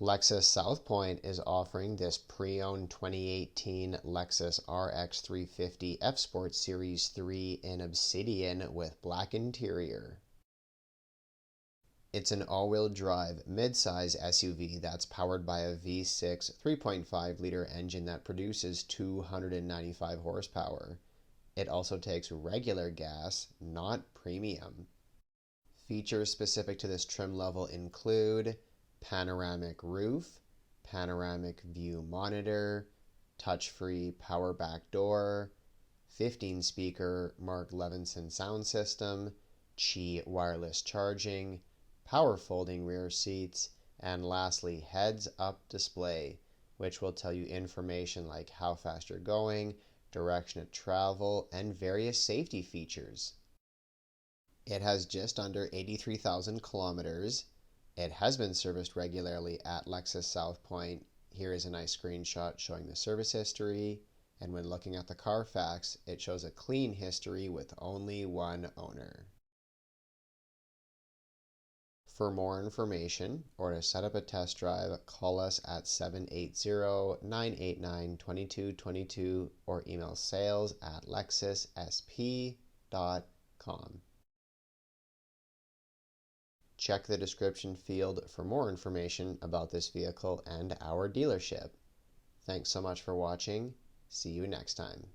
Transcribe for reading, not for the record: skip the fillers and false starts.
Lexus South Pointe is offering this pre-owned 2018 Lexus RX 350 F Sport Series 3 in Obsidian with black interior. It's an all-wheel drive mid-size SUV that's powered by a V6 3.5-liter engine that produces 295 horsepower. It also takes regular gas, not premium. Features specific to this trim level include panoramic roof, panoramic view monitor, touch-free power back door, 15-speaker Mark Levinson sound system, Qi wireless charging, power folding rear seats, and lastly, heads-up display, which will tell you information like how fast you're going, direction of travel, and various safety features. It has just under 83,000 kilometers. It has been serviced regularly at Lexus South Pointe. Here is a nice screenshot showing the service history. And when looking at the Carfax, it shows a clean history with only one owner. For more information or to set up a test drive, call us at 780-989-2222 or email sales@lexussp.com. Check the description field for more information about this vehicle and our dealership. Thanks so much for watching. See you next time.